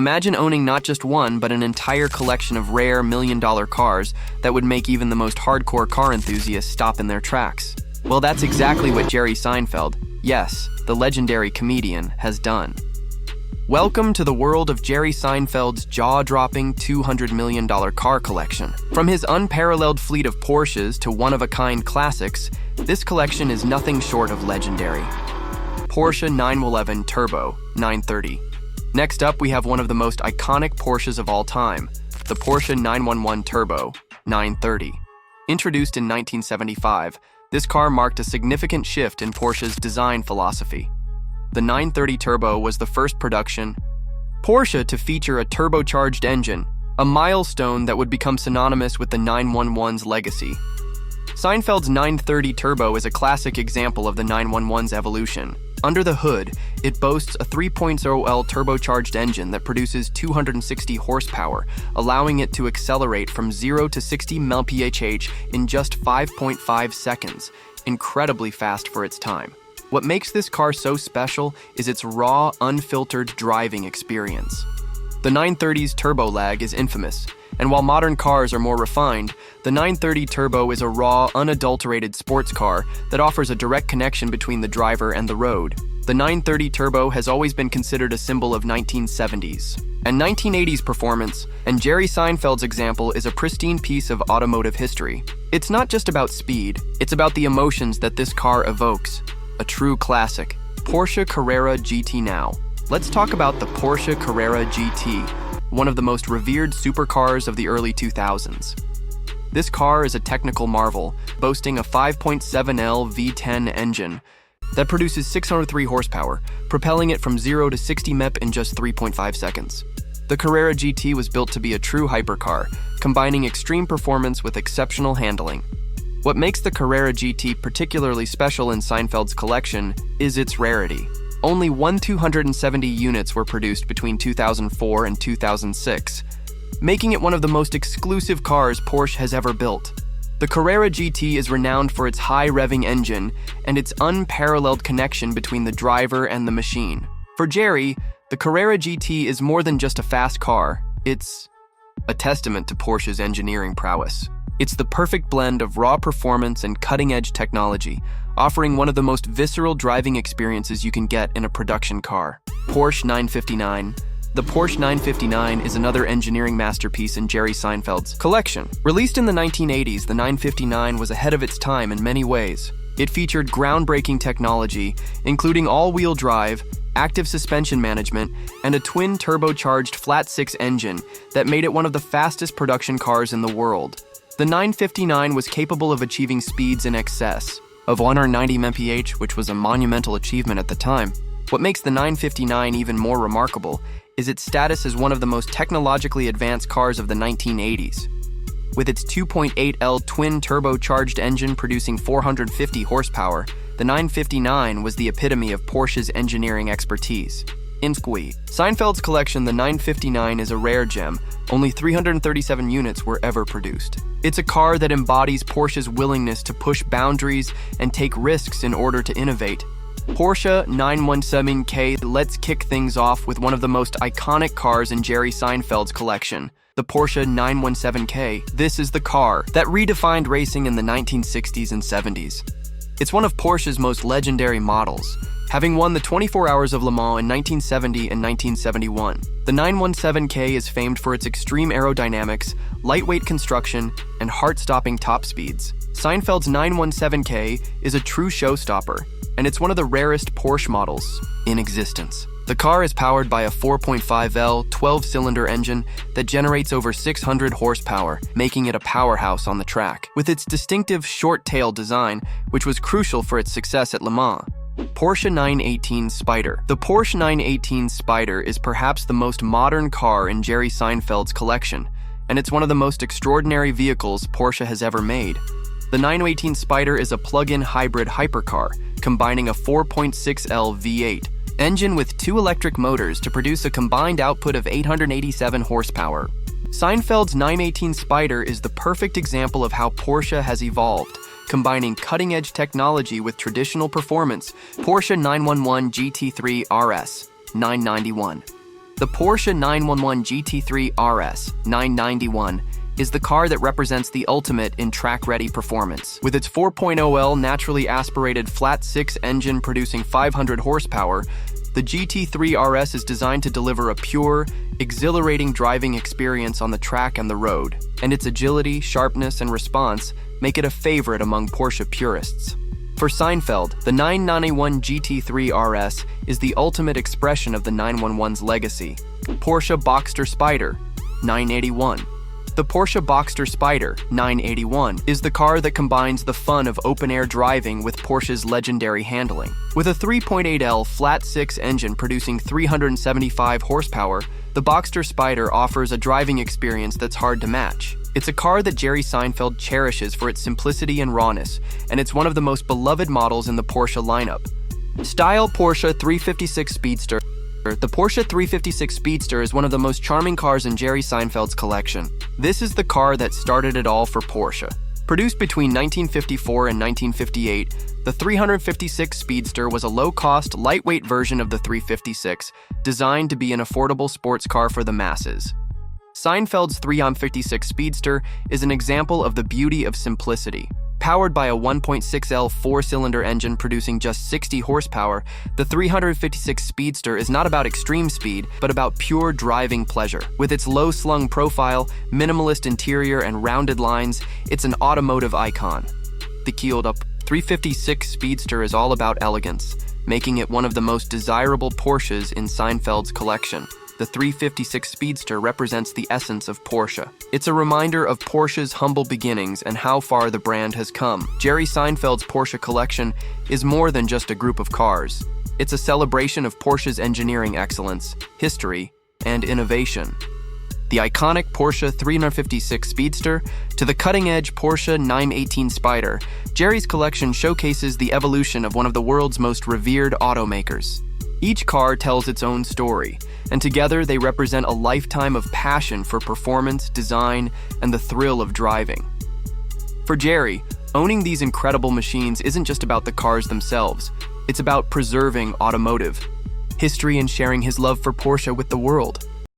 Imagine owning not just one, but an entire collection of rare million-dollar cars that would make even the most hardcore car enthusiasts stop in their tracks. Well, that's exactly what Jerry Seinfeld, yes, the legendary comedian, has done. Welcome to the world of Jerry Seinfeld's jaw-dropping $200 million car collection. From his unparalleled fleet of Porsches to one-of-a-kind classics, this collection is nothing short of legendary. Porsche 911 Turbo 930. Next up, we have one of the most iconic Porsches of all time, the Porsche 911 Turbo 930. Introduced in 1975, this car marked a significant shift in Porsche's design philosophy. The 930 Turbo was the first production Porsche to feature a turbocharged engine, a milestone that would become synonymous with the 911's legacy. Seinfeld's 930 Turbo is a classic example of the 911's evolution. Under the hood, it boasts a 3.0L turbocharged engine that produces 260 horsepower, allowing it to accelerate from 0 to 60 mph in just 5.5 seconds, incredibly fast for its time. What makes this car so special is its raw, unfiltered driving experience. The 930's turbo lag is infamous, and while modern cars are more refined, the 930 Turbo is a raw, unadulterated sports car that offers a direct connection between the driver and the road. The 930 Turbo has always been considered a symbol of 1970s and 1980s performance, and Jerry Seinfeld's example is a pristine piece of automotive history. It's not just about speed, it's about the emotions that this car evokes. A true classic. Porsche Carrera GT now. Let's talk about the Porsche Carrera GT, one of the most revered supercars of the early 2000s. This car is a technical marvel, boasting a 5.7L V10 engine that produces 603 horsepower, propelling it from 0 to 60 mph in just 3.5 seconds. The Carrera GT was built to be a true hypercar, combining extreme performance with exceptional handling. What makes the Carrera GT particularly special in Seinfeld's collection is its rarity. Only 270 units were produced between 2004 and 2006, making it one of the most exclusive cars Porsche has ever built. The Carrera GT is renowned for its high-revving engine and its unparalleled connection between the driver and the machine. For Jerry, the Carrera GT is more than just a fast car, it's a testament to Porsche's engineering prowess. It's the perfect blend of raw performance and cutting-edge technology, offering one of the most visceral driving experiences you can get in a production car. Porsche 959. The Porsche 959 is another engineering masterpiece in Jerry Seinfeld's collection. Released in the 1980s, the 959 was ahead of its time in many ways. It featured groundbreaking technology, including all-wheel drive, active suspension management, and a twin turbocharged flat-six engine that made it one of the fastest production cars in the world. The 959 was capable of achieving speeds in excess of 190 mph, which was a monumental achievement at the time. What makes the 959 even more remarkable is its status as one of the most technologically advanced cars of the 1980s. With its 2.8L twin turbocharged engine producing 450 horsepower, the 959 was the epitome of Porsche's engineering expertise. Seinfeld's collection, the 959, is a rare gem. Only 337 units were ever produced. It's a car that embodies Porsche's willingness to push boundaries and take risks in order to innovate. Porsche 917K. Let's kick things off with one of the most iconic cars in Jerry Seinfeld's collection, the Porsche 917K. This is the car that redefined racing in the 1960s and 70s. It's one of Porsche's most legendary models, having won the 24 Hours of Le Mans in 1970 and 1971. The 917K is famed for its extreme aerodynamics, lightweight construction, and heart-stopping top speeds. Seinfeld's 917K is a true showstopper, and it's one of the rarest Porsche models in existence. The car is powered by a 4.5L 12-cylinder engine that generates over 600 horsepower, making it a powerhouse on the track. With its distinctive short-tail design, which was crucial for its success at Le Mans. Porsche 918 Spyder. The Porsche 918 Spyder is perhaps the most modern car in Jerry Seinfeld's collection, and it's one of the most extraordinary vehicles Porsche has ever made. The 918 Spyder is a plug-in hybrid hypercar, combining a 4.6L V8 engine with two electric motors to produce a combined output of 887 horsepower. Seinfeld's 918 Spyder is the perfect example of how Porsche has evolved, combining cutting-edge technology with traditional performance. Porsche 911 GT3 RS 991. The Porsche 911 GT3 RS 991 is the car that represents the ultimate in track-ready performance. With its 4.0L naturally aspirated flat-six engine producing 500 horsepower, the GT3 RS is designed to deliver a pure, exhilarating driving experience on the track and the road, and its agility, sharpness, and response make it a favorite among Porsche purists. For Seinfeld, the 991 GT3 RS is the ultimate expression of the 911's legacy. Porsche Boxster Spyder 981. The Porsche Boxster Spyder 981 is the car that combines the fun of open-air driving with Porsche's legendary handling. With a 3.8L flat-six engine producing 375 horsepower, the Boxster Spyder offers a driving experience that's hard to match. It's a car that Jerry Seinfeld cherishes for its simplicity and rawness, and it's one of the most beloved models in the Porsche lineup. Style Porsche 356 Speedster. The Porsche 356 Speedster is one of the most charming cars in Jerry Seinfeld's collection. This is the car that started it all for Porsche. Produced between 1954 and 1958, the 356 Speedster was a low-cost, lightweight version of the 356, designed to be an affordable sports car for the masses. Seinfeld's 356 Speedster is an example of the beauty of simplicity. Powered by a 1.6L four-cylinder engine producing just 60 horsepower, the 356 Speedster is not about extreme speed, but about pure driving pleasure. With its low-slung profile, minimalist interior, and rounded lines, it's an automotive icon. The keeled-up 356 Speedster is all about elegance, making it one of the most desirable Porsches in Seinfeld's collection. The 356 Speedster represents the essence of Porsche. It's a reminder of Porsche's humble beginnings and how far the brand has come. Jerry Seinfeld's Porsche collection is more than just a group of cars. It's a celebration of Porsche's engineering excellence, history, and innovation. The iconic Porsche 356 Speedster to the cutting-edge Porsche 918 Spyder, Jerry's collection showcases the evolution of one of the world's most revered automakers. Each car tells its own story, and together they represent a lifetime of passion for performance, design, and the thrill of driving. For Jerry, owning these incredible machines isn't just about the cars themselves, it's about preserving automotive history and sharing his love for Porsche with the world.